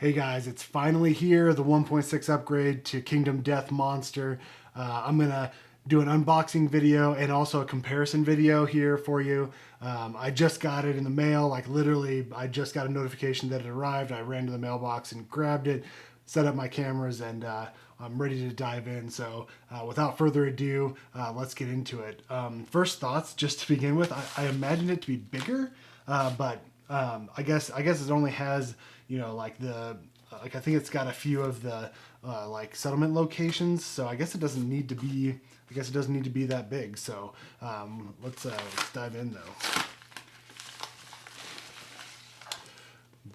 Hey guys, it's finally here, the 1.6 upgrade to Kingdom Death Monster. I'm gonna do an unboxing video and also a comparison video here for you. I just got it in the mail, like literally, I just got a notification that it arrived. I ran to the mailbox and grabbed it, set up my cameras, and I'm ready to dive in. So without further ado, let's get into it. First thoughts, just to begin with, I imagined it to be bigger, but I guess it only has, you know, like the like I think it's got a few of the like settlement locations, so I guess it doesn't need to be. I guess it doesn't need to be that big. So let's dive in though.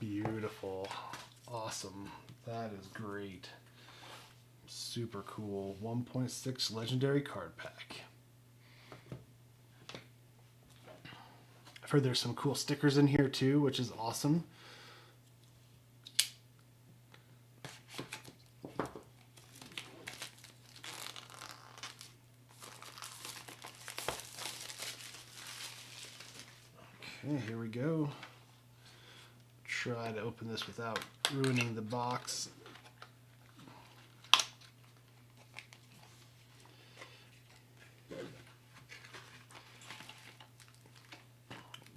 Beautiful, awesome. That is great. Super cool. 1.6 legendary card pack. I've heard there's some cool stickers in here too, which is awesome. Okay, here we go. Try to open this without ruining the box.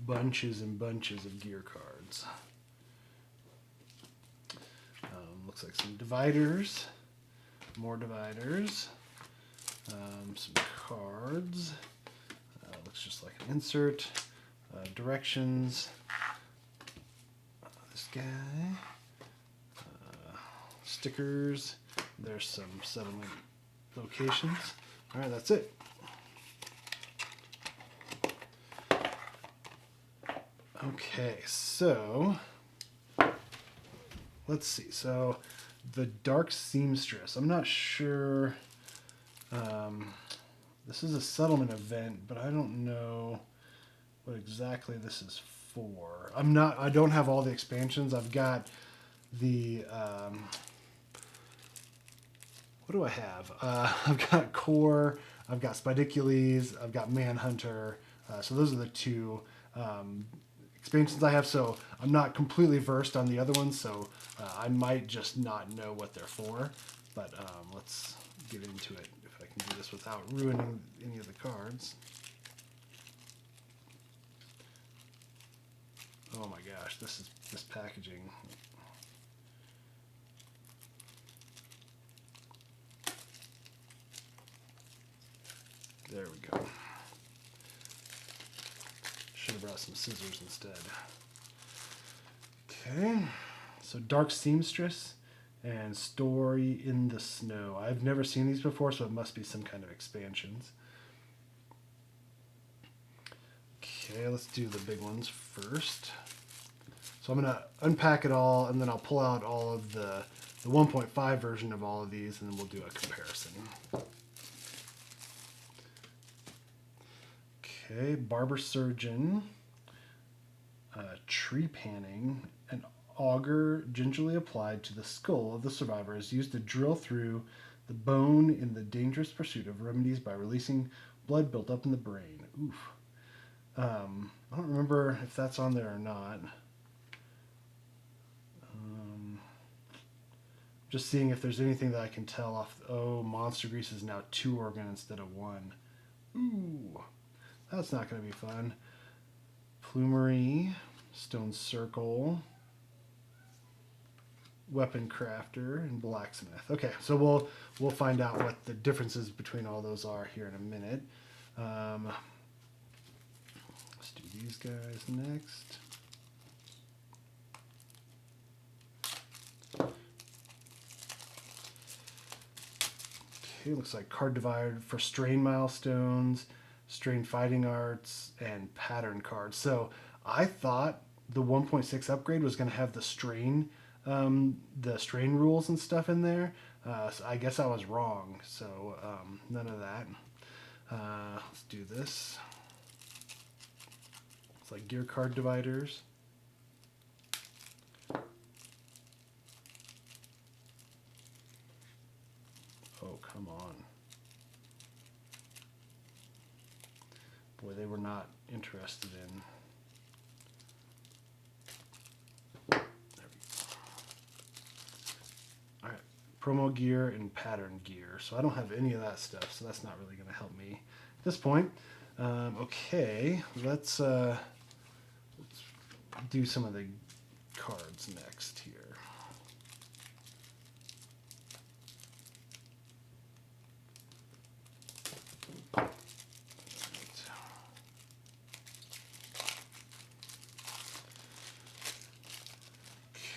Bunches and bunches of gear cards. Looks like some dividers, more dividers, some cards. Looks just like an insert. Directions. This guy. Stickers. There's some settlement locations. All right, that's it. Okay, so let's see. So the Dark Seamstress. I'm not sure. This is a settlement event, but I don't know what exactly this is for. I don't have all the expansions. I've got the what do I have? I've got Core, I've got Spidicules, I've got Manhunter. So those are the two expansions I have. So I'm not completely versed on the other ones, so I might just not know what they're for. But let's get into it if I can do this without ruining any of the cards. Oh my gosh, this packaging. There we go. Should have brought some scissors instead. Okay, so Dark Seamstress and Story in the Snow. I've never seen these before, so it must be some kind of expansions. Okay, let's do the big ones first. So I'm going to unpack it all, and then I'll pull out all of the 1.5 version of all of these, and then we'll do a comparison. Okay, Barber Surgeon, tree panning, an auger gingerly applied to the skull of the survivor is used to drill through the bone in the dangerous pursuit of remedies by releasing blood built up in the brain. Oof. I don't remember if that's on there or not. Just seeing if there's anything that I can tell off. Oh, Monster Grease is now 2 organ instead of 1. Ooh, that's not going to be fun. Plumery, Stone Circle, Weapon Crafter, and Blacksmith. Okay, so we'll find out what the differences between all those are here in a minute. Let's do these guys next. Okay, looks like card divided for strain milestones, strain fighting arts, and pattern cards. So I thought the 1.6 upgrade was going to have the strain rules and stuff in there. So I guess I was wrong. So none of that. Let's do this. It's like gear card dividers. Oh, come on. Boy, they were not interested in. There we go. promo gear and pattern gear. So I don't have any of that stuff, so that's not really going to help me at this point. Okay, let's do some of the cards next here.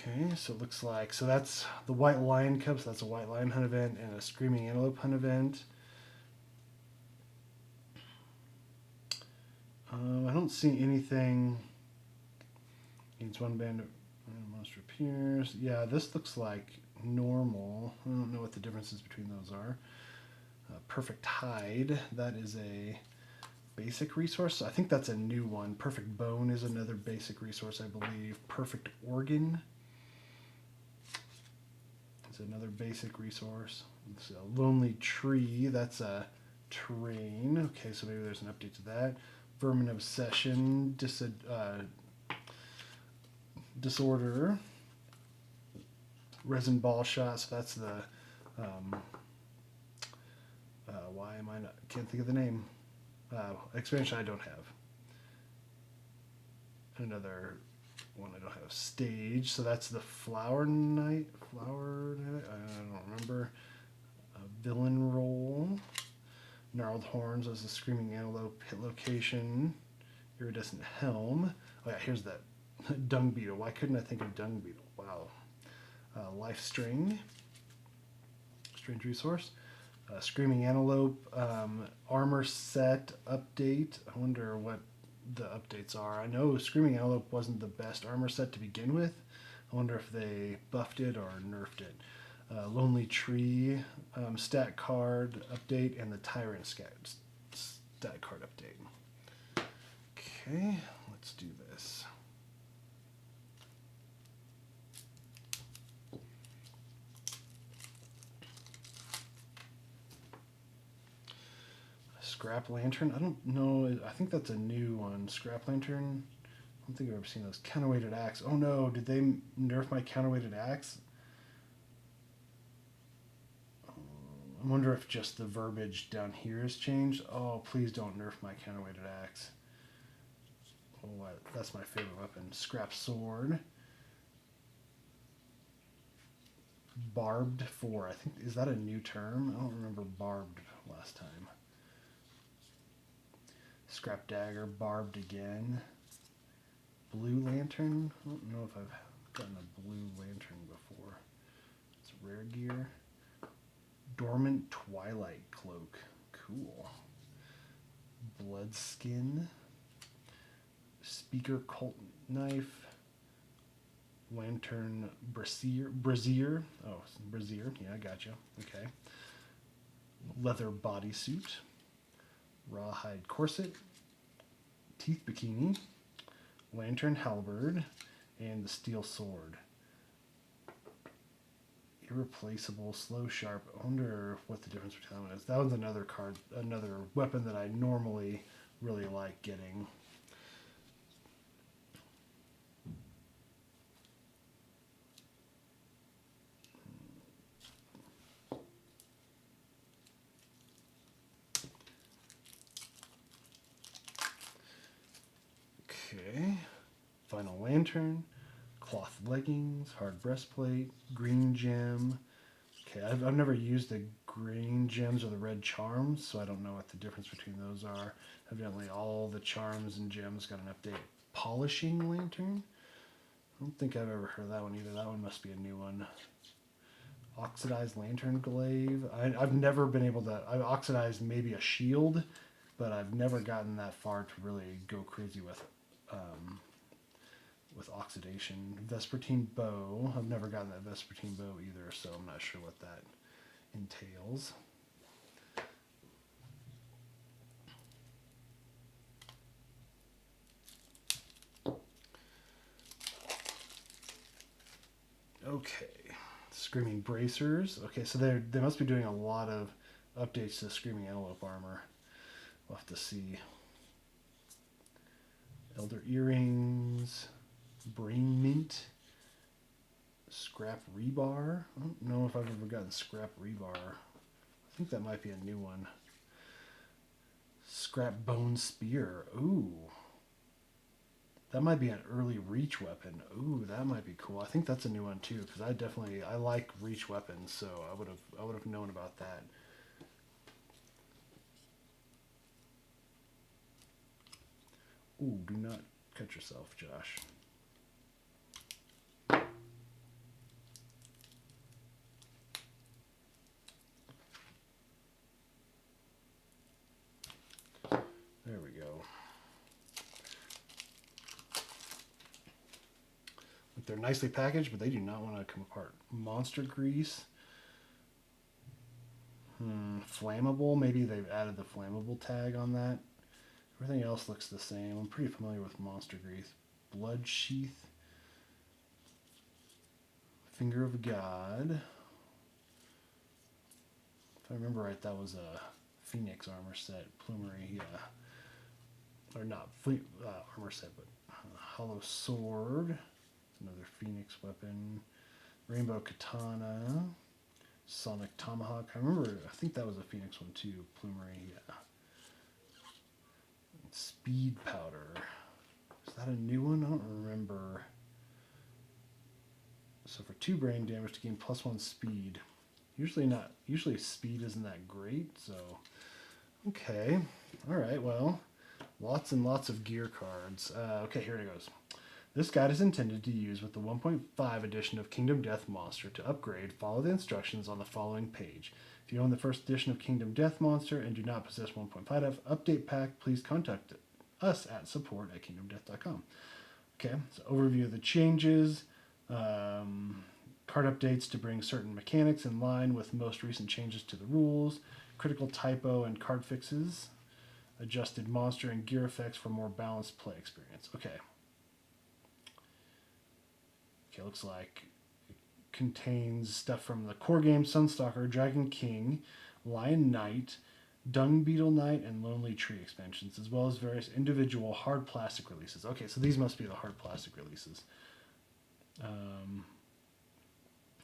Okay, so it looks like, so that's the White Lion Cup, so that's a White Lion Hunt event and a Screaming Antelope Hunt event. I don't see anything. Needs one band of monster appears. Yeah, this looks like normal. I don't know what the differences between those are. Perfect Hide, that is a basic resource. I think that's a new one. Perfect Bone is another basic resource, I believe. Perfect Organ is another basic resource. It's a Lonely Tree, that's a terrain. Okay, so maybe there's an update to that. Vermin Obsession, Disorder, Resin Ball Shot, so that's the, why am I not, can't think of the name. Expansion I don't have. Another one I don't have. Stage, so that's the Flower Night, I don't remember. Villain Roll. Gnarled Horns was the Screaming Antelope. Hit Location. Iridescent Helm. Oh yeah, here's that. Dung Beetle. Why couldn't I think of Dung Beetle? Wow. Life String. Strange resource. Screaming Antelope. Armor Set Update. I wonder what the updates are. I know Screaming Antelope wasn't the best armor set to begin with. I wonder if they buffed it or nerfed it. Lonely Tree stat card update and the Tyrant stat card update. Okay, let's do this. Scrap Lantern. I don't know. I think that's a new one. Scrap Lantern. I don't think I've ever seen those. Counterweighted Axe. Oh no, did they nerf my counterweighted axe? I wonder if just the verbiage down here has changed. Oh, please don't nerf my counterweighted axe. Oh, that's my favorite weapon. Scrap Sword. Barbed 4. I think, is that a new term? I don't remember barbed last time. Scrap Dagger, barbed again. Blue Lantern. I don't know if I've gotten a Blue Lantern before. It's rare gear. Dormant Twilight Cloak. Cool. Bloodskin. Speaker Cult Knife. Lantern Brazier. Oh, Brazier. Yeah, I gotcha. Okay. Leather Bodysuit. Rawhide Corset. Teeth Bikini. Lantern Halberd. And the Steel Sword. Irreplaceable Slow Sharp. I wonder what the difference between that one is. That one's another card, another weapon that I normally really like getting. Okay. Final Lantern. Cloth Leggings. Hard Breastplate. Green Gem. Okay, I've never used the green gems or the red charms, so I don't know what the difference between those are. Evidently all the charms and gems got an update. Polishing Lantern? I don't think I've ever heard of that one either. That one must be a new one. Oxidized Lantern Glaive. I've never been able to... I've oxidized maybe a shield, but I've never gotten that far to really go crazy with oxidation. Vespertine Bow. I've never gotten that Vespertine Bow either, so I'm not sure what that entails. Okay. Screaming Bracers. Okay, so they must be doing a lot of updates to Screaming Antelope armor. We'll have to see. Elder Earrings. Brain Mint. Scrap rebar. I don't know if I've ever gotten scrap rebar. I think that might be a new one. Scrap bone spear. Ooh. That might be an early reach weapon. Ooh, that might be cool. I think that's a new one too, because I like reach weapons, so I would have known about that. Ooh, do not cut yourself, Josh. There we go. They're nicely packaged, but they do not want to come apart. Monster grease. Flammable. Maybe they've added the flammable tag on that. Everything else looks the same. I'm pretty familiar with monster grease. Blood sheath. Finger of God. If I remember right, that was a Phoenix armor set. Plumery, yeah. Or not armor set, but hollow sword. Another Phoenix weapon. Rainbow Katana. Sonic Tomahawk. I think that was a Phoenix one too. Plumery, yeah. Speed powder. Is that a new one? I don't remember. So for 2 brain damage to gain +1 speed. Usually speed isn't that great, so okay. Alright, well, lots and lots of gear cards. Okay, here it goes. This guide is intended to use with the 1.5 edition of Kingdome Death Monster. To upgrade, follow the instructions on the following page. If you own the first edition of Kingdome Death Monster and do not possess 1.5 update pack, please contact us at support@kingdomedeath.com. Okay, so overview of the changes. Card updates to bring certain mechanics in line with most recent changes to the rules. Critical typo and card fixes. Adjusted monster and gear effects for more balanced play experience. Okay, looks like it contains stuff from the core game Sunstalker, Dragon King, Lion Knight, Dung Beetle Knight, and Lonely Tree expansions, as well as various individual hard plastic releases. Okay, so these must be the hard plastic releases.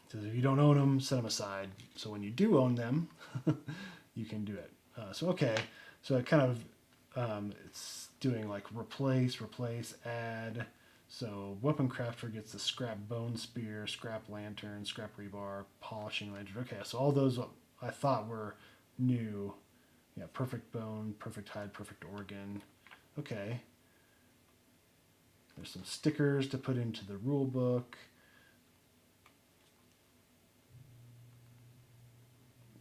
Says if you don't own them, set them aside. So when you do own them, you can do it. So it kind of it's doing like replace, add. So weapon crafter gets the scrap bone spear, scrap lantern, scrap rebar, polishing lantern. Okay, so all those I thought were new. Yeah, perfect bone, perfect hide, perfect organ. Okay. There's some stickers to put into the rule book.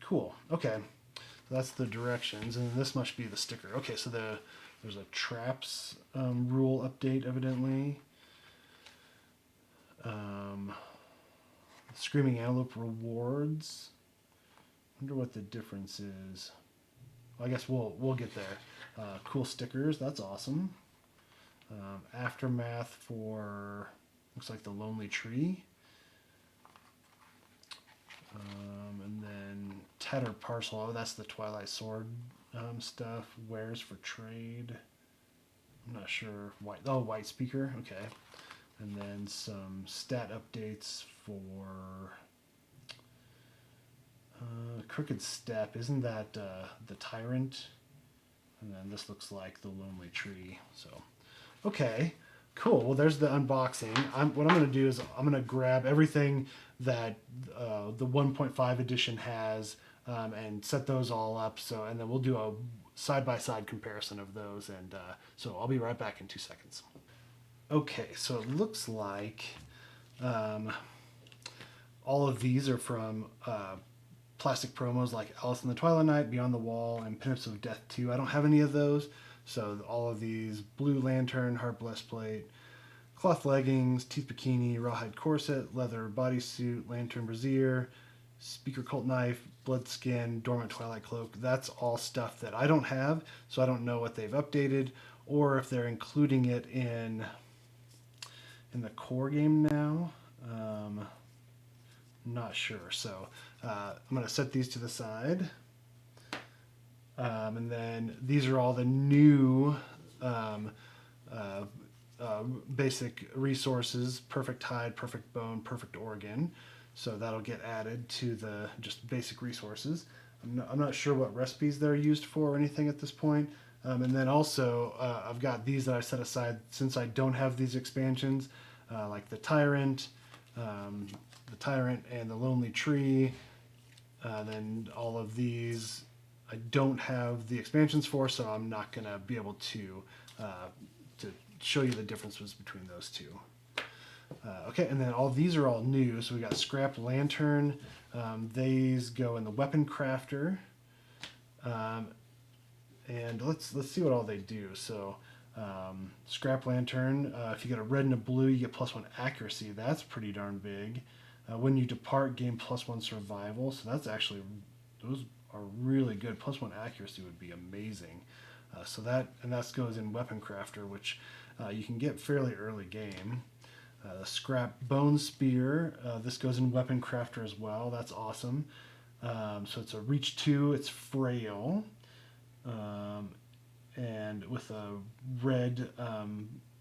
Cool. Okay. So that's the directions, and this must be the sticker. Okay, so there's a traps rule update, evidently. Screaming Antelope rewards. I wonder what the difference is. Well, I guess we'll get there. Cool stickers. That's awesome. Aftermath for looks like the Lonely Tree. And then Tattered Parcel. Oh, that's the Twilight Sword stuff. Wares for trade. I'm not sure. White Speaker. Okay. And then some stat updates for Crooked Step. Isn't that the Tyrant? And then this looks like the Lonely Tree. So, okay. Cool. Well, there's the unboxing. What I'm going to do is I'm going to grab everything that the 1.5 edition has and set those all up. And then we'll do a side-by-side comparison of those. And so I'll be right back in 2 seconds. Okay, so it looks like all of these are from plastic promos like Alice in the Twilight Night, Beyond the Wall, and Pinups of Death 2. I don't have any of those. So all of these: Blue Lantern, Heart Blessed Plate, cloth leggings, teeth bikini, rawhide corset, leather bodysuit, lantern brassiere, speaker cult knife, blood skin, dormant twilight cloak. That's all stuff that I don't have, so I don't know what they've updated or if they're including it in the core game now. Not sure. So I'm going to set these to the side. And then these are all the new basic resources: perfect hide, perfect bone, perfect organ. So that'll get added to the just basic resources. I'm not sure what recipes they're used for or anything at this point. And then also, I've got these that I set aside since I don't have these expansions, like the Tyrant and the Lonely Tree. Then all of these I don't have the expansions for, so I'm not going to be able to show you the differences between those two. Okay, and then all these are all new. So we got Scrap Lantern. These go in the Weapon Crafter. And let's see what all they do. So Scrap Lantern, if you get a red and a blue, you get +1 accuracy. That's pretty darn big. When you depart, gain +1 survival. So that's actually, those are really good. +1 accuracy would be amazing. So that goes in Weapon Crafter, which you can get fairly early game. Scrap Bone Spear, this goes in Weapon Crafter as well. That's awesome. So it's a reach 2, it's frail. And with a red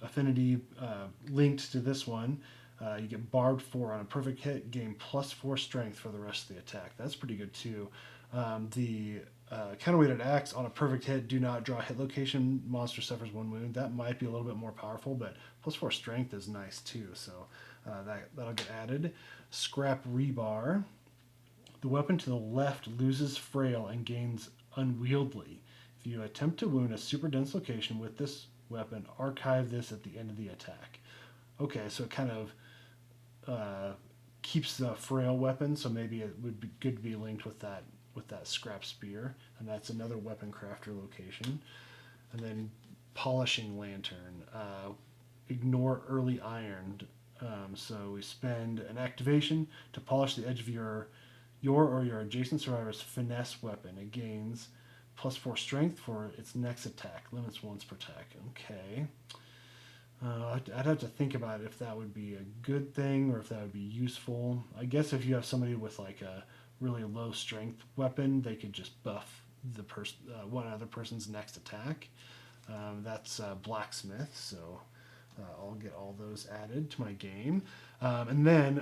affinity linked to this one, you get Barbed 4 on a perfect hit, gain +4 strength for the rest of the attack. That's pretty good too. The counterweighted axe on a perfect hit, do not draw hit location, monster suffers 1 wound. That might be a little bit more powerful, but +4 strength is nice too, so that'll get added. Scrap Rebar. The weapon to the left loses frail and gains unwieldy. If you attempt to wound a super dense location with this weapon, archive this at the end of the attack. Okay, so it kind of keeps the frail weapon, so maybe it would be good to be linked with that Scrap Spear, and that's another Weapon Crafter location. And then Polishing Lantern. Ignore early iron. So we spend an activation to polish the edge of your or your adjacent survivor's finesse weapon. It gains +4 strength for its next attack. Limits once per attack. Okay. I'd have to think about if that would be a good thing or if that would be useful. I guess if you have somebody with like a really low strength weapon, they could just buff the one other person's next attack. That's Blacksmith, so I'll get all those added to my game. And then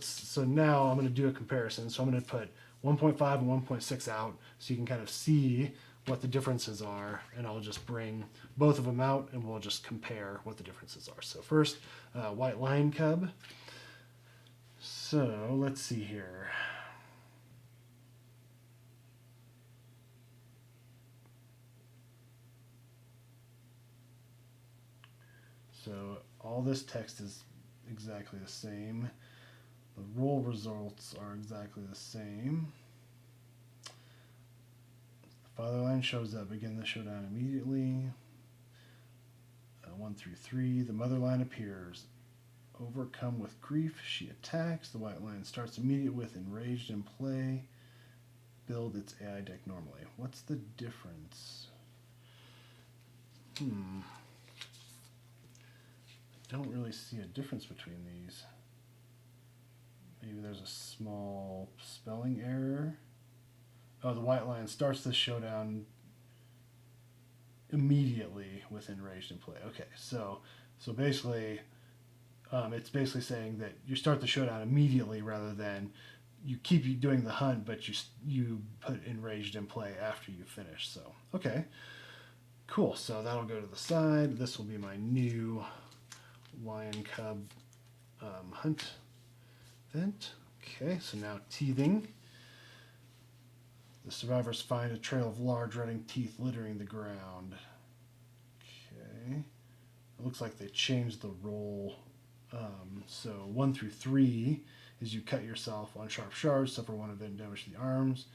so now I'm going to do a comparison. So I'm going to put 1.5 and 1.6 out so you can kind of see what the differences are, and I'll just bring both of them out and we'll just compare what the differences are. So first, White Lion Cub. So let's see here. So all this text is exactly the same. The roll results are exactly the same. The fatherland shows up. Begin the showdown immediately. 1 through 3. The motherline appears. Overcome with grief, she attacks. The white lion starts immediate with enraged in play. Build its AI deck normally. What's the difference? Don't really see a difference between these. Maybe there's a small spelling error. Oh, the white lion starts the showdown immediately with enraged in play. Okay, so basically, it's basically saying that you start the showdown immediately rather than you keep doing the hunt, but you put enraged in play after you finish. So okay, cool. So that'll go to the side. This will be my new Lion Cub hunt event. Okay, so now teething. The survivors find a trail of large rotting teeth littering the ground. Okay, it looks like they changed the roll. So 1 through 3 is you cut yourself on sharp shards, suffer 1 event damage to the arms.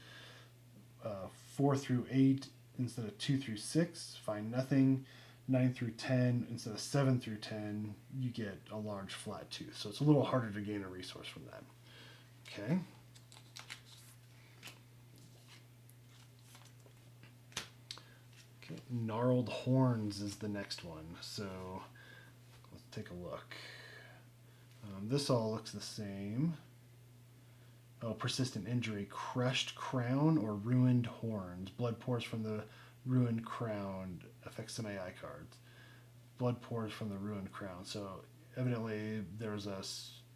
4 through 8 instead of 2 through 6, find nothing. 9 through 10 instead of 7 through 10, you get a large flat tooth. So it's a little harder to gain a resource from that. Okay. Okay, Gnarled Horns is the next one. So let's take a look. This all looks the same. Oh, persistent injury, crushed crown or ruined horns. Blood pours from the ruined crown. Affects some AI cards. blood pours from the ruined crown. So evidently there was a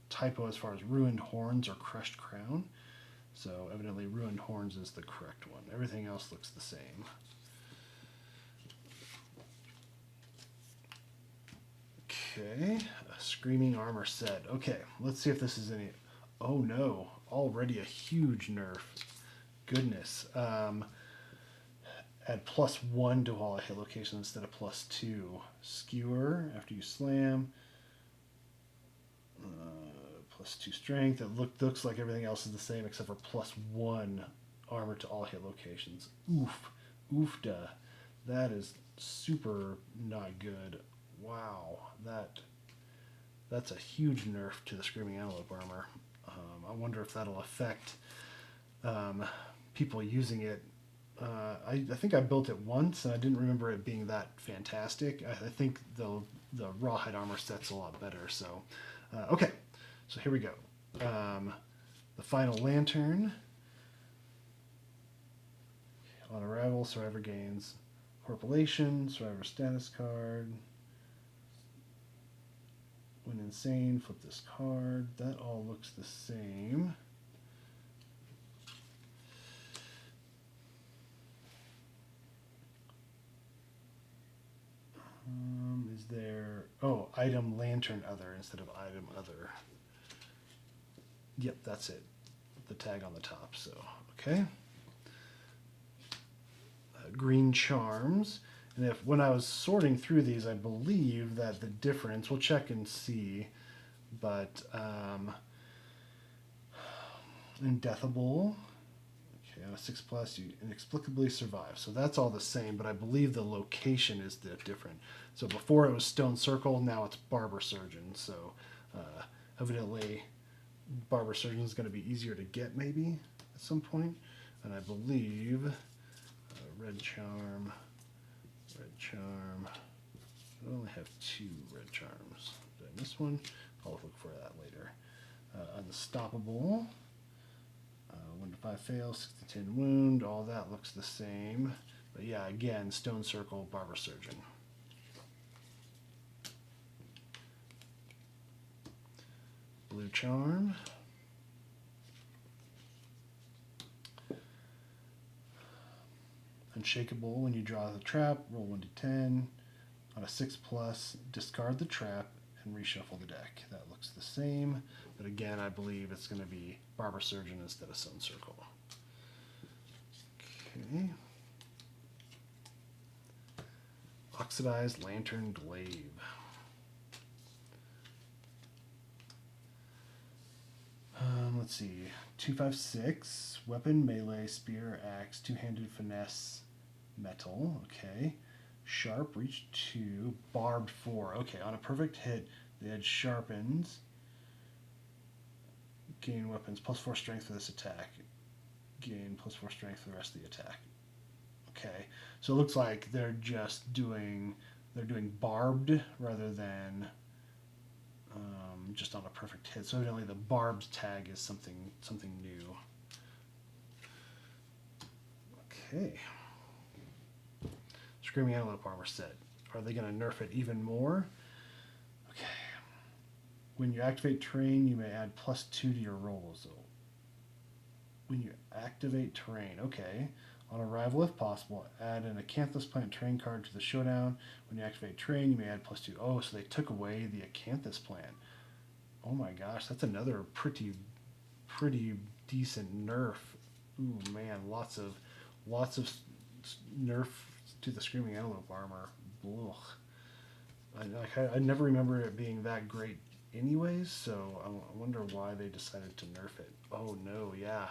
typo as far as ruined horns or crushed crown. So evidently ruined horns is the correct one. Everything else looks the same. Okay, a screaming armor set. Okay, let's see if this is any. Oh no, already a huge nerf. Goodness. Add +1 to all hit locations instead of +2. Skewer after you slam. +2 strength. It looks like everything else is the same except for +1 armor to all hit locations. Oof. Oofda. That is super not good. Wow. That's a huge nerf to the Screaming Antelope armor. I wonder if that'll affect people using it. I think I built it once and I didn't remember it being that fantastic. I think the rawhide armor set's a lot better. So, okay. So here we go. The final lantern. On arrival, survivor gains corpulation, survivor status card. When insane, flip this card. That all looks the same. Is there... Oh, item lantern other instead of item other. Yep, that's it. The tag on the top, so, okay. Green charms. And if when I was sorting through these, I believe that the difference, we'll check and see, but Indeathable. Okay, on a 6+, you inexplicably survive. So that's all the same, but I believe the location is different. So before it was Stone Circle, now it's Barber Surgeon. So evidently Barber Surgeon is going to be easier to get maybe at some point. And I believe red charm. I only have 2 red charms. Did I miss one? I'll look for that later. Unstoppable. 1 to 5 fail, 6 to 10 wound. All that looks the same. But yeah, again, Stone Circle, Barber Surgeon. Blue charm. Unshakable. When you draw the trap, roll 1d10. On a 6+, discard the trap and reshuffle the deck. That looks the same, but again, I believe it's going to be Barber Surgeon instead of Stone Circle. Okay. Oxidized Lantern Glaive. Let's see. 2/5/6. Weapon, melee, spear, axe, two-handed finesse, metal. Okay. Sharp, reach 2. Barbed 4. Okay, on a perfect hit, the edge sharpens. Gain weapons, +4 strength for this attack. Gain +4 strength for the rest of the attack. Okay, so it looks like they're doing barbed rather than just on a perfect hit. So evidently the barbed tag is something new. Okay. Screaming Antelope armor set. Are they going to nerf it even more? Okay. When you activate terrain, you may add +2 to your roll result. When you activate terrain, okay. On arrival, if possible, add an Acanthus plant terrain card to the showdown. When you activate terrain, you may add +2. Oh, so they took away the Acanthus plant. Oh my gosh, that's another pretty decent nerf. Ooh man, lots of nerf to the Screaming Antelope armor. I never remember it being that great anyways, so I wonder why they decided to nerf it. Oh no, yeah.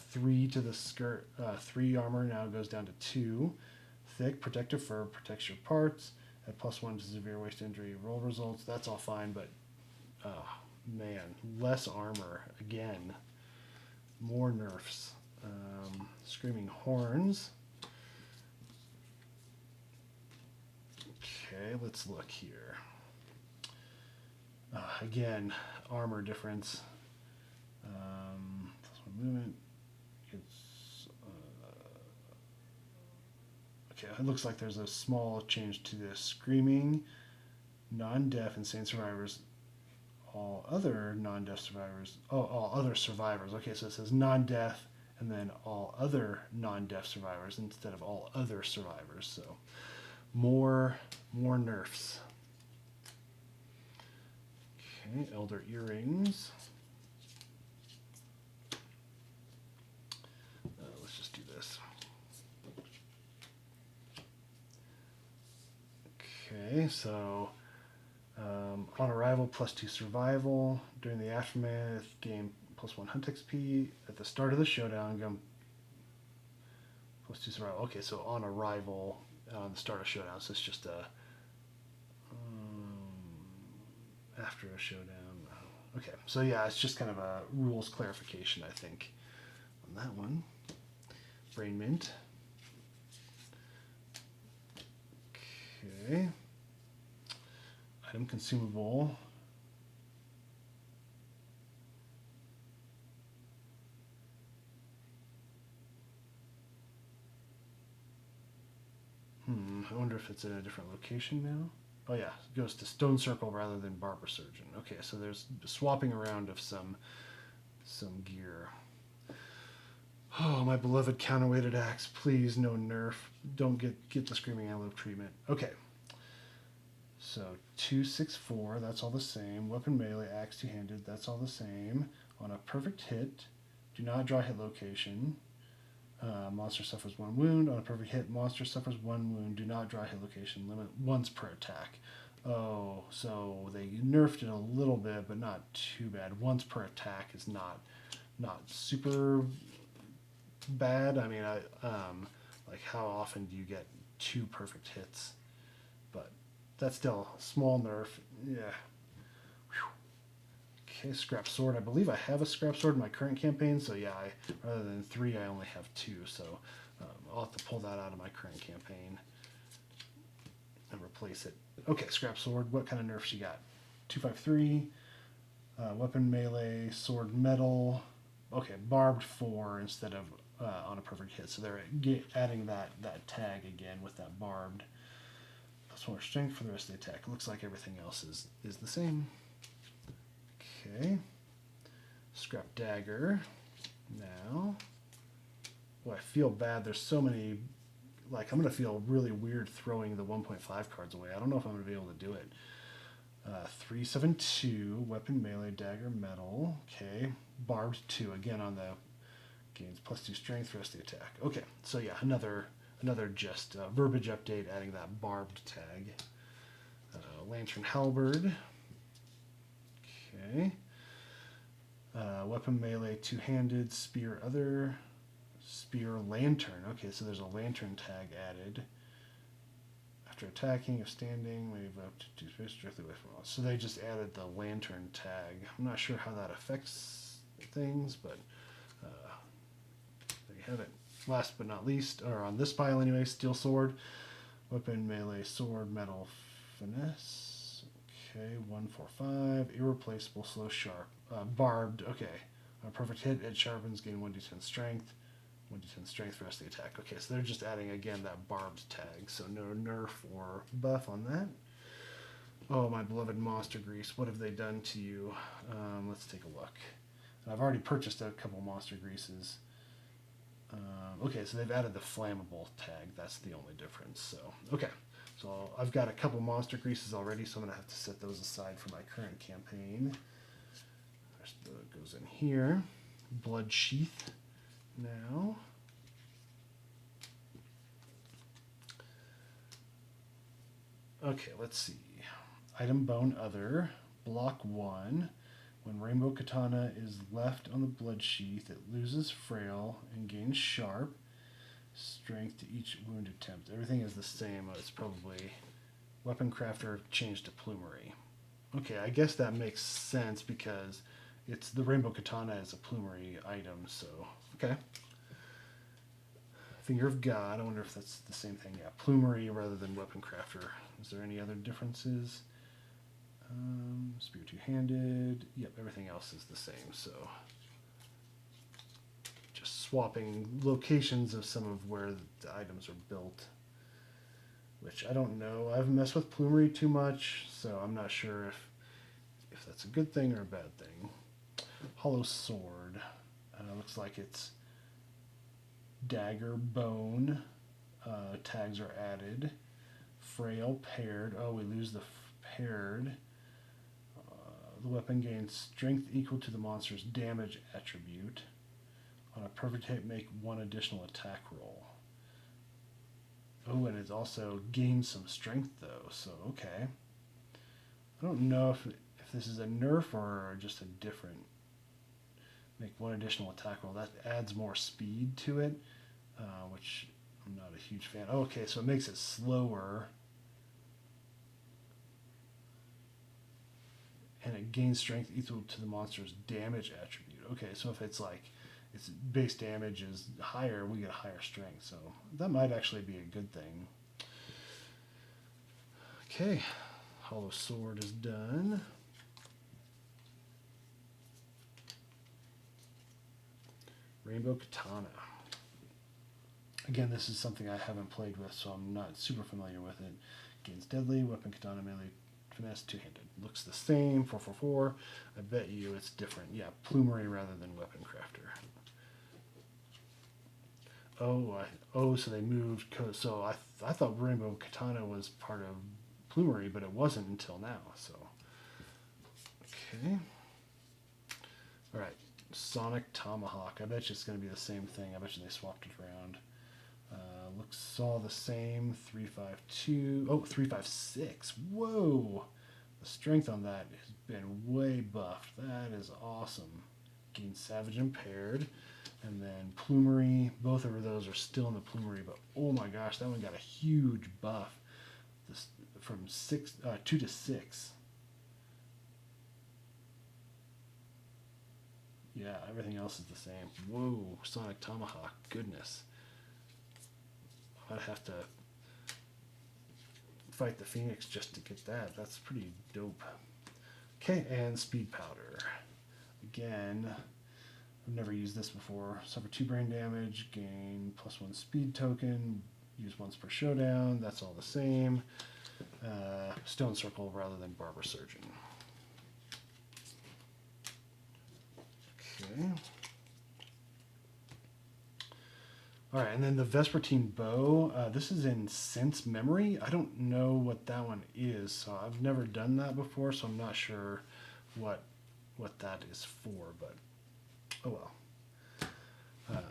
3 to the skirt. 3 armor now goes down to 2. Thick, protective fur protects your parts. At +1 to severe waist injury roll results. That's all fine, but oh man, less armor again. More nerfs. Screaming Horns. Okay, let's look here. Again, armor difference. Movement. It's okay. It looks like there's a small change to the screaming. non-deaf insane survivors, all other non-deaf survivors, all other survivors. Okay, so it says non-deaf and then all other non-deaf survivors instead of all other survivors. So more nerfs. Okay, Elder Earrings. Let's just do this. Okay, so on arrival, +2 survival. During the aftermath, gain +1 hunt XP. At the start of the showdown, gain +2 survival. Okay, so on arrival, on the start of showdown, so it's just a after a showdown. Okay, so yeah, it's just kind of a rules clarification, I think, on that one. Brain Mint. Okay. Item consumable. I wonder if it's in a different location now. Oh yeah, it goes to Stone Circle rather than Barber Surgeon. Okay, so there's swapping around of some gear. Oh, my beloved counterweighted axe, please no nerf. Don't get the Screaming Antelope treatment. Okay. So 264, that's all the same. Weapon melee, axe two-handed, that's all the same. On a perfect hit, do not draw hit location. Monster suffers 1 wound. On a perfect hit, monster suffers 1 wound. Do not draw hit location. Limit once per attack. Oh, so they nerfed it a little bit, but not too bad. Once per attack is not super bad. I mean, like how often do you get 2 perfect hits? But that's still a small nerf. Yeah. Okay, scrap sword. I believe I have a scrap sword in my current campaign, so yeah, rather than 3, I only have 2, so I'll have to pull that out of my current campaign and replace it. Okay, scrap sword. What kind of nerfs you got? 253, weapon melee, sword metal. Okay, barbed 4 instead of on a perfect hit, so they're adding that tag again with that barbed. +4 strength for the rest of the attack. It looks like everything else is the same. Okay. Scrap dagger. Now. Oh, I feel bad. There's so many. Like, I'm going to feel really weird throwing the 1.5 cards away. I don't know if I'm going to be able to do it. 372. Weapon melee, dagger, metal. Okay. Barbed 2. Again on the gains +2 strength for the rest of the attack. Okay. So, yeah, another just verbiage update adding that barbed tag. Lantern halberd. Okay. Weapon melee, two-handed, spear other, spear lantern. Okay, so there's a lantern tag added. After attacking, if standing, move up to 2 spaces directly away from us. So they just added the lantern tag. I'm not sure how that affects things, but there you have it. Last but not least, or on this pile anyway, steel sword, weapon melee, sword, metal, finesse. Okay, 145, irreplaceable, slow, sharp, barbed. Okay, a perfect hit, it sharpens, gain 1d10 strength, 1d10 strength for the rest of the attack. Okay, so they're just adding again that barbed tag, so no nerf or buff on that. Oh, my beloved monster grease, what have they done to you? Let's take a look. I've already purchased a couple monster greases. Okay, so they've added the flammable tag. That's the only difference. So, okay. So I've got a couple monster greases already, so I'm going to have to set those aside for my current campaign. That goes in here. Blood Sheath now. Okay, let's see. Item Bone Other. Block 1. When Rainbow Katana is left on the Blood Sheath, it loses Frail and gains Sharp. Strength to each wound attempt. Everything is the same. It's probably Weapon Crafter changed to Plumery. Okay, I guess that makes sense because it's the Rainbow Katana is a Plumery item, so okay. Finger of God. I wonder if that's the same thing. Yeah, Plumery rather than Weapon Crafter. Is there any other differences? Spear two-handed. Yep, everything else is the same. So just swapping locations of some of where the items are built. which I don't know. I haven't messed with plumery too much, so I'm not sure if that's a good thing or a bad thing. Hollow sword. Looks like it's dagger bone. Tags are added. Frail paired. Oh, we lose the paired. The weapon gains strength equal to the monster's damage attribute. On a perfect hit, make one additional attack roll. Oh, and it also gains some strength though, so okay. I don't know if this is a nerf or just a different. Make one additional attack roll. That adds more speed to it, which I'm not a huge fan. Oh, okay, so it makes it slower. And it gains strength equal to the monster's damage attribute. Okay, so if it's like its base damage is higher, we get higher strength. So that might actually be a good thing. Okay, hollow sword is done. Rainbow Katana. Again, this is something I haven't played with, so I'm not super familiar with it. Gains deadly, weapon katana melee, finesse, two-handed. Looks the same, 444. I bet you it's different. Yeah, plumery rather than weapon crafter. So they moved. So I thought Rainbow Katana was part of plumery, but it wasn't until now. So okay. All right, Sonic Tomahawk. I bet you it's going to be the same thing. I bet you they swapped it around. Looks all the same. 352. Oh, 356. Whoa! The strength on that has been way buffed. That is awesome. Gains Savage Impaired. And then Plumery. Both of those are still in the Plumery, but oh my gosh, that one got a huge buff. This from 2 to 6. Yeah, everything else is the same. Whoa, Sonic Tomahawk. Goodness. I'd have to fight the Phoenix just to get that. That's pretty dope. Okay, and Speed Powder. Again, I've never used this before. Suffer 2 brain damage, gain +1 speed token, use once per showdown. That's all the same. Stone Circle rather than Barber Surgeon. Okay. All right, and then the Vespertine Bow. This is in Sense Memory. I don't know what that one is, so I've never done that before, so I'm not sure what that is for, but oh well.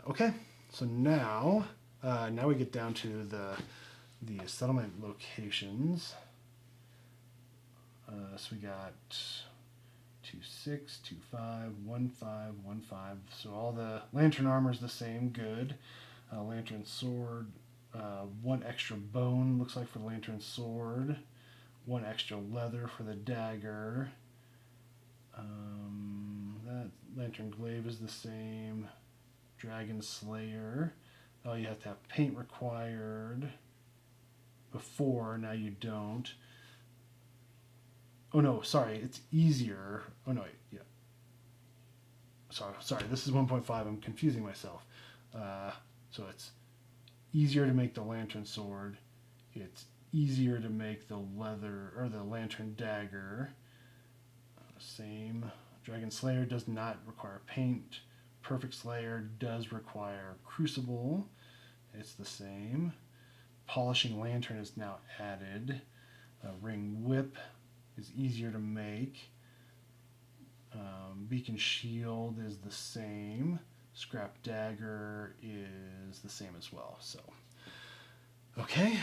Okay, so now we get down to the settlement locations. So we got 2-6, 2-5, 1-5, 1-5. So all the lantern armor is the same. Good. Lantern sword. 1 extra bone looks like for the lantern sword. 1 extra leather for the dagger. That lantern glaive is the same. Dragon Slayer. Oh, you have to have paint required before. Now you don't. Oh no, sorry, it's easier. Oh no, yeah. Sorry, this is 1.5. I'm confusing myself. So it's easier to make the lantern sword. It's easier to make the leather or the lantern dagger. Same. Dragon Slayer does not require paint. Perfect Slayer does require crucible. It's the same. Polishing lantern is now added. Ring whip is easier to make. Beacon shield is the same. Scrap dagger is the same as well. So, okay.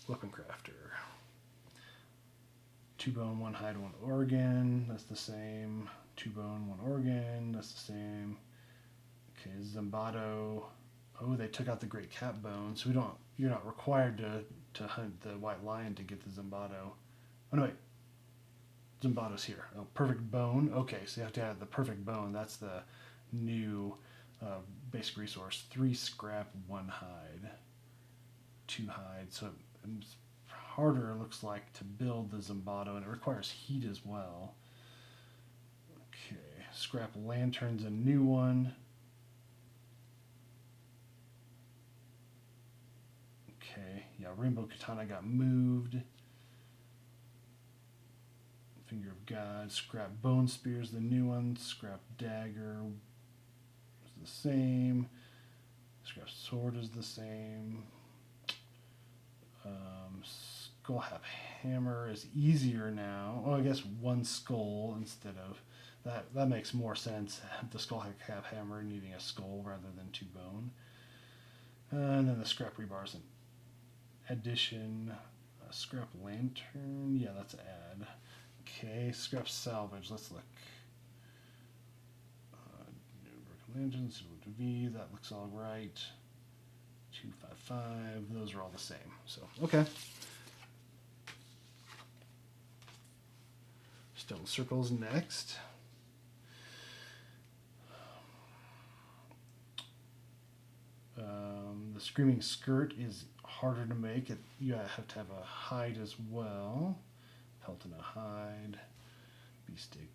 Weapon crafter. 2 bone, 1 hide, 1 organ. That's the same. 2 bone, 1 organ. That's the same. Okay, Zimbato. Oh, they took out the great cat bone, so you're not required to hunt the white lion to get the Zimbato. Oh no, wait. Zimbato's here. Oh, perfect bone. Okay, so you have to add the perfect bone. That's the new basic resource. 3 scrap, 1 hide. 2 hide. So it's harder, it looks like, to build the Zimbato, and it requires heat as well. Okay, scrap lantern's a new one. Okay, yeah, Rainbow Katana got moved. Finger of God, Scrap Bone Spear is the new one. Scrap Dagger is the same. Scrap Sword is the same. Skullhap Hammer is easier now. Oh, I guess one skull instead of that. That makes more sense. The Skullhap Hammer needing a skull rather than 2 bone. And then the Scrap Rebar is an addition. Scrap Lantern, yeah, that's an add. Okay, Scrap Salvage, let's look. Broken Lanterns, V, that looks all right. 255, those are all the same. So, okay. Stone Circles next. The Screaming Skirt is harder to make. You have to have a hide as well. Pelt and a hide. Beefsteak.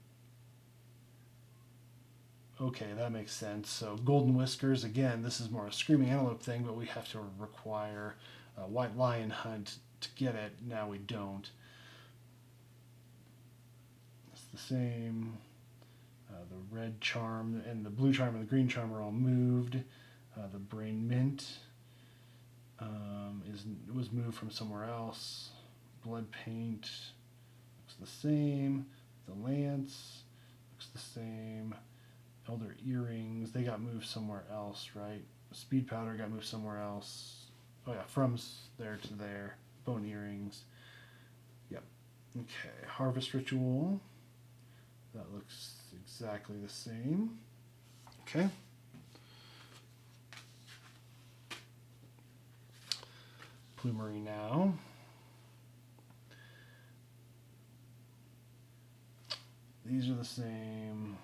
Okay, that makes sense. So Golden Whiskers, again, this is more a Screaming Antelope thing, but we have to require a White Lion Hunt to get it. Now we don't. It's the same. The red charm and the blue charm and the green charm are all moved. The Brain Mint was moved from somewhere else. Blood Paint looks the same. The Lance looks the same. Elder Earrings, they got moved somewhere else, right? Speed Powder got moved somewhere else. Oh yeah, from there to there. Bone Earrings. Yep. Okay, Harvest Ritual. That looks exactly the same. Okay. Plumery now. These are the same.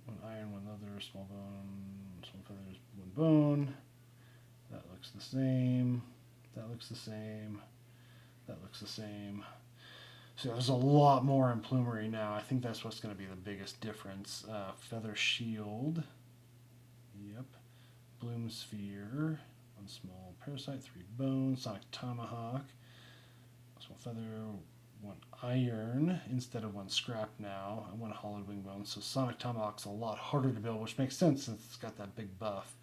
1 iron, 1 leather, small bone, small feathers, 1 bone. That looks the same. That looks the same. That looks the same. So there's a lot more in Plumery now. I think that's what's going to be the biggest difference. Feather Shield. Yep. Bloom Sphere. 1 small parasite, 3 bones. Sonic Tomahawk. Small feather, 1 iron instead of 1 scrap now, and 1 hollowed wing bone. So Sonic Tomahawk's a lot harder to build, which makes sense since it's got that big buff.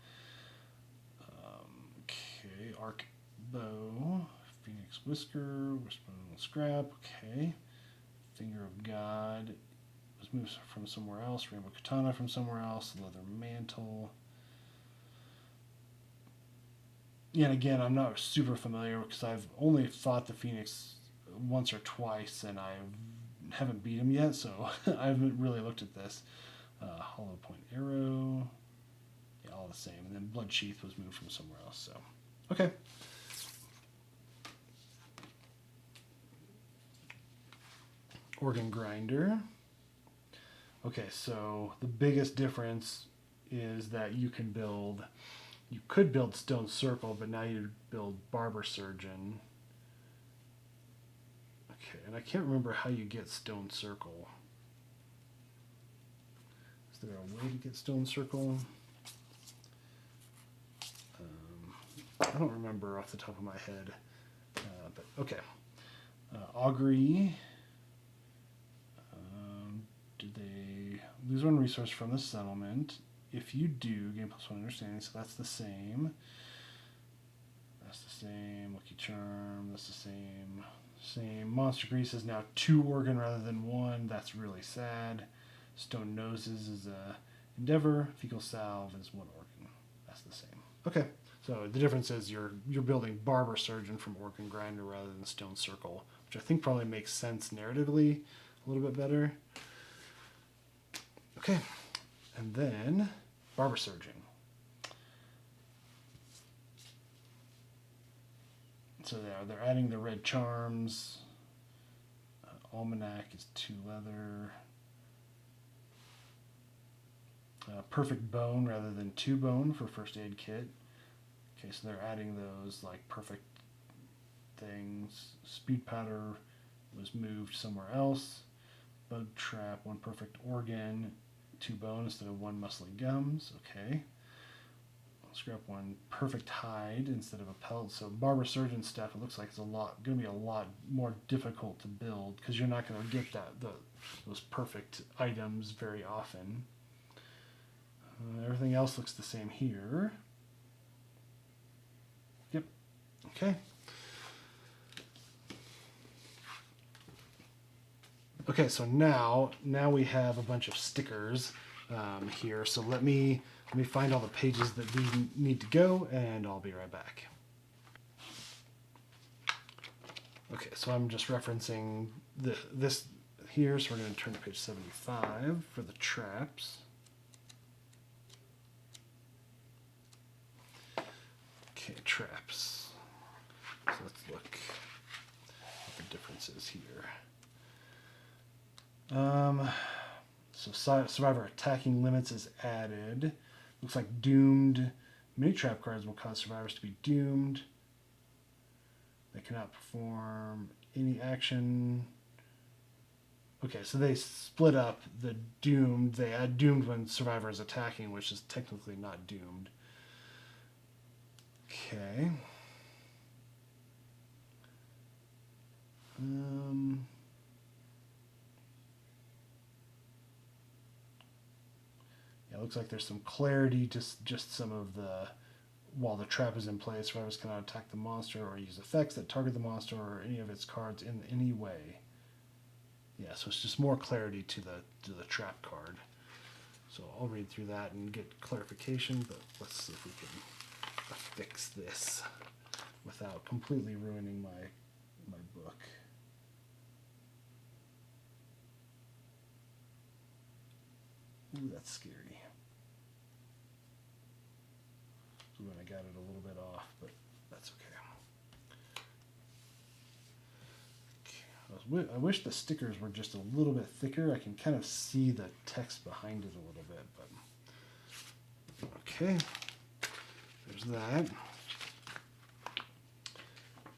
Okay, Arc Bow, Phoenix Whisker, Whisper Scrap, okay. Finger of God was moved from somewhere else. Rainbow Katana from somewhere else. Leather Mantle. Yeah, and again, I'm not super familiar because I've only fought the Phoenix once or twice, and I haven't beat him yet, so I haven't really looked at this. Hollow Point Arrow, yeah, all the same. And then Blood Sheath was moved from somewhere else. So, okay. Organ Grinder. Okay, so the biggest difference is that you could build Stone Circle, but now you build Barber Surgeon. Okay, and I can't remember how you get Stone Circle. Is there a way to get Stone Circle? I don't remember off the top of my head. But okay. Augury. Did they lose 1 resource from the settlement? If you do, gain +1 understanding, so that's the same. That's the same. Lucky Charm, that's the same. Same. Monster Grease is now 2 organ rather than 1. That's really sad. Stone Noses is a Endeavor. Fecal Salve is 1 organ. That's the same. Okay. So the difference is you're building Barber Surgeon from Organ Grinder rather than Stone Circle, which I think probably makes sense narratively a little bit better. Okay. And then Barber Surgeon. So they're adding the red charms. Almanac is 2 leather. Perfect bone rather than 2 bone for first aid kit. Okay, so they're adding those like perfect things. Speed powder was moved somewhere else. Bug trap, 1 perfect organ, 2 bone instead of 1 muscly gums. Okay. screw up one. Perfect hide instead of a pelt. So Barber Surgeon stuff, it looks like it's going to be a lot more difficult to build because you're not going to get those perfect items very often. Everything else looks the same here. Yep. Okay. Okay, so now we have a bunch of stickers here. So let me find all the pages that these need to go, and I'll be right back. Okay, so I'm just referencing this here. So we're going to turn to page 75 for the traps. Okay, traps. So let's look at the differences here. So survivor attacking limits is added. Looks like doomed mini trap cards will cause survivors to be doomed. They cannot perform any action. Okay, so they split up the doomed. They add doomed when survivor is attacking, which is technically not doomed. Okay. Yeah, it looks like there's some clarity, just some of the, while the trap is in place, survivors cannot attack the monster or use effects that target the monster or any of its cards in any way. Yeah, so it's just more clarity to the trap card. So I'll read through that and get clarification, but let's see if we can fix this without completely ruining my book. Ooh, that's scary. So when I got it a little bit off, but that's okay. I wish the stickers were just a little bit thicker. I can kind of see the text behind it a little bit, but okay. There's that.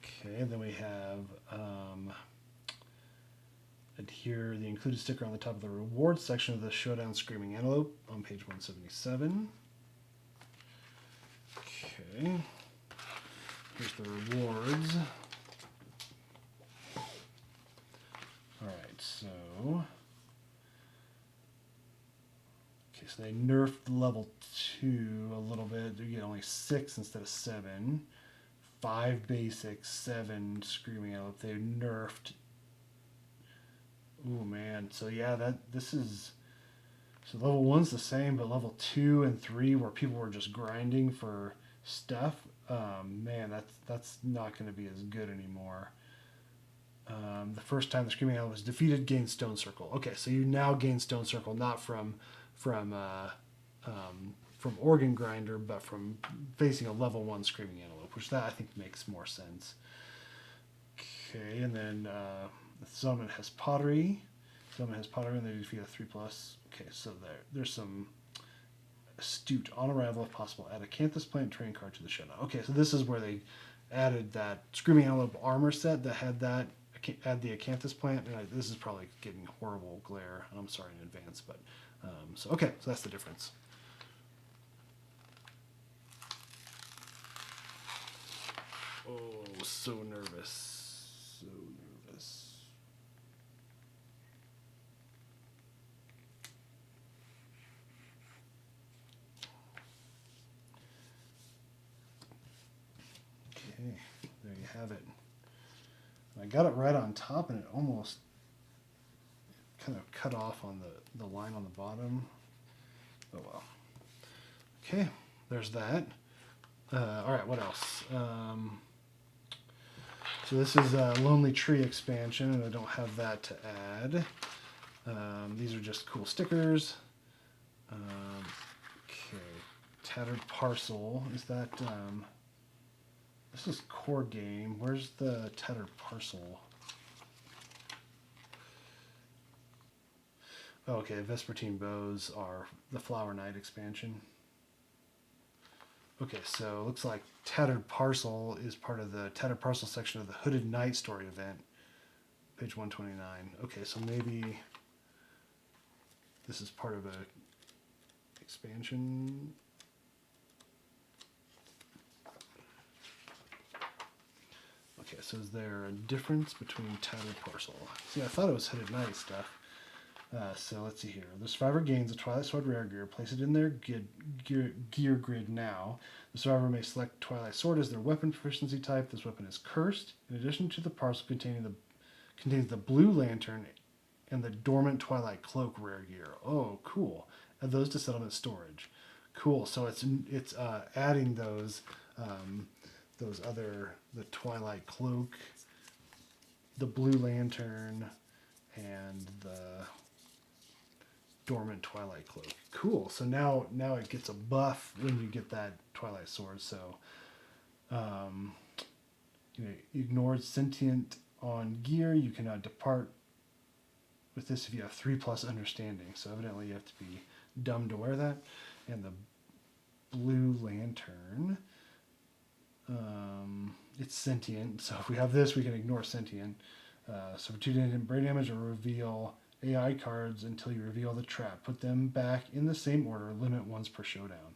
Okay, then we have adhere the included sticker on the top of the rewards section of the Showdown Screaming Antelope on page 177. Okay, here's the rewards. Alright, so they nerfed level 2 a little bit. You get only 6 instead of 7. 5 basic, 7 Screaming Antelope. They nerfed. Oh man, so yeah, so level 1's the same, but level 2 and 3 where people were just grinding for stuff, man, that's not going to be as good anymore. The first time the Screaming Antelope was defeated, gained Stone Circle. Okay, so you now gain Stone Circle not from Organ Grinder, but from facing a level 1 Screaming Antelope, which that I think makes more sense. Okay, and then the Summon has Pottery. And they defeat a 3+. Okay, so there's some Astute. On arrival, if possible, add a Acanthus Plant training card to the Showdown. Okay, so this is where they added that Screaming Antelope armor set that had that, add the Acanthus Plant, and this is probably getting horrible glare, and I'm sorry in advance, but, so okay, so that's the difference. Oh, so nervous. So nervous. Okay, there you have it. I got it right on top, and it almost kind of cut off on the line on the bottom. Oh well. Okay, there's that. All right, what else? So this is a Lonely Tree expansion, and I don't have that to add. These are just cool stickers. Okay, Tattered Parcel. Is that... this is core game. Where's the Tattered Parcel? Oh, okay, Vespertine Bows are the Flower Knight expansion. Okay, so it looks like Tattered Parcel is part of the Tattered Parcel section of the Hooded Knight story event, page 129. Okay, so maybe this is part of a expansion. so is there a difference between title parcel? See, I thought it was headed nice stuff. So let's see here. The survivor gains a Twilight Sword rare gear. Place it in their gear grid now. The survivor may select Twilight Sword as their weapon proficiency type. This weapon is cursed. In addition to the parcel contains the Blue Lantern and the Dormant Twilight Cloak rare gear. Oh, cool. Add those to settlement storage. Cool. So it's adding those other, the Twilight Cloak, the Blue Lantern, and the Dormant Twilight Cloak. Cool. So now it gets a buff when you get that Twilight Sword. So ignored sentient on gear. You cannot depart with this if you have 3+ understanding. So evidently you have to be dumb to wear that. And the Blue Lantern, it's sentient. So if we have this, we can ignore sentient. So for 2 brain damage, or reveal AI cards until you reveal the trap. Put them back in the same order. Limit ones per showdown.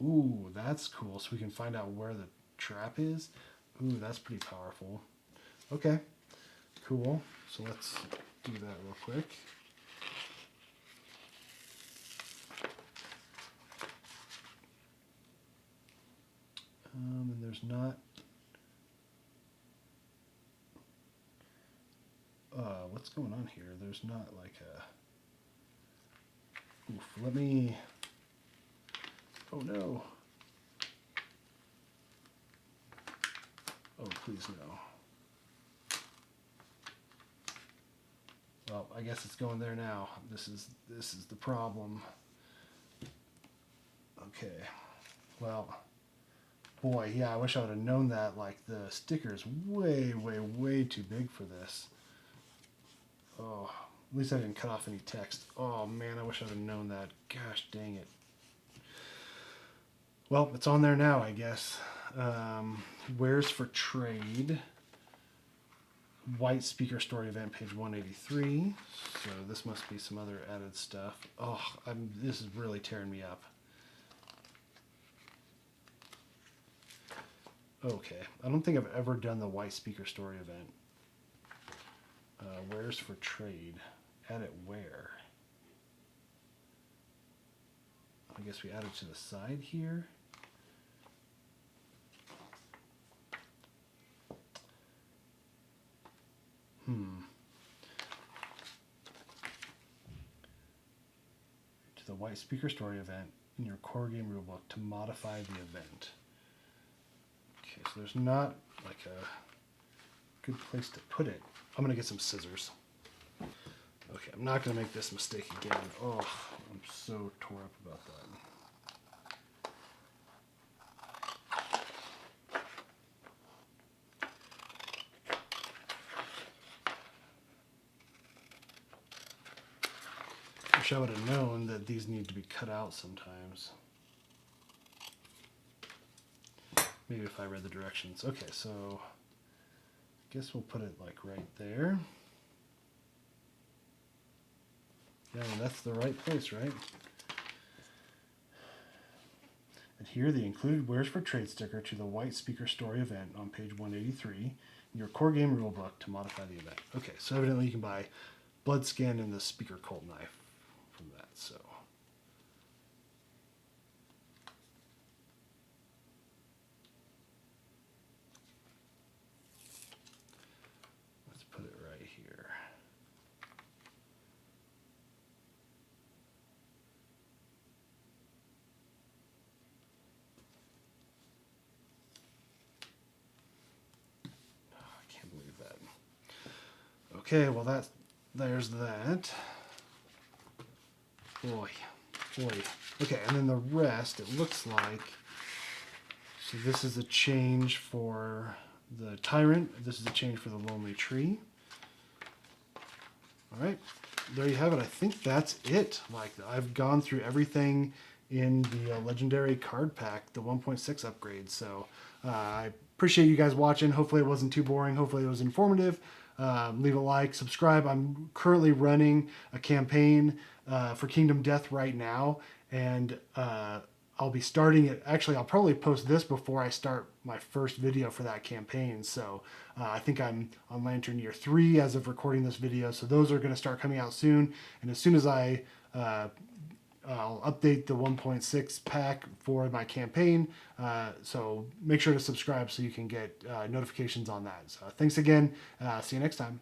Ooh, that's cool. So we can find out where the trap is. Ooh, that's pretty powerful. Okay, cool. So let's do that real quick. And there's not... what's going on here? There's not like a... Oof, let me... Oh no. Oh, please no. Well, I guess it's going there now. This is the problem. Okay. Well, boy, yeah, I wish I would have known that. Like, the sticker's way, way, way too big for this. Oh, at least I didn't cut off any text. Oh man, I wish I would have known that. Gosh dang it. Well, it's on there now, I guess. Wares for trade. White Speaker Story Event, page 183. So this must be some other added stuff. Oh, this is really tearing me up. Okay, I don't think I've ever done the White Speaker Story Event. Wares for trade. Add it where? I guess we add it to the side here. To the White Speaker Story event in your core game rulebook to modify the event. Okay, so there's not like a good place to put it. I'm gonna get some scissors. Okay, I'm not gonna make this mistake again. Oh, I'm so tore up about that. Wish I would have known that these need to be cut out sometimes. Maybe if I read the directions. Okay, so I guess we'll put it like right there. Yeah, that's the right place, right? Adhere the included Wares for Trade sticker to the White Speaker Story event on page 183 in your core game rulebook to modify the event. Okay, so evidently you can buy Bloodscan and the Speaker Colt Knife from that, so. Let's put it right here. Oh, I can't believe that. Okay, well there's that. Boy. Okay, and then the rest, it looks like, so this is a change for the Tyrant. This is a change for the Lonely Tree. All right, there you have it. I think that's it. Like, I've gone through everything in the Legendary card pack, the 1.6 upgrade. So I appreciate you guys watching. Hopefully it wasn't too boring. Hopefully it was informative. Leave a like, subscribe. I'm currently running a campaign for Kingdom Death right now, and I'll be starting it. Actually, I'll probably post this before I start my first video for that campaign. So I think I'm on Lantern Year 3 as of recording this video. So those are going to start coming out soon. And as soon as I'll update the 1.6 pack for my campaign. So make sure to subscribe so you can get notifications on that. So thanks again. See you next time.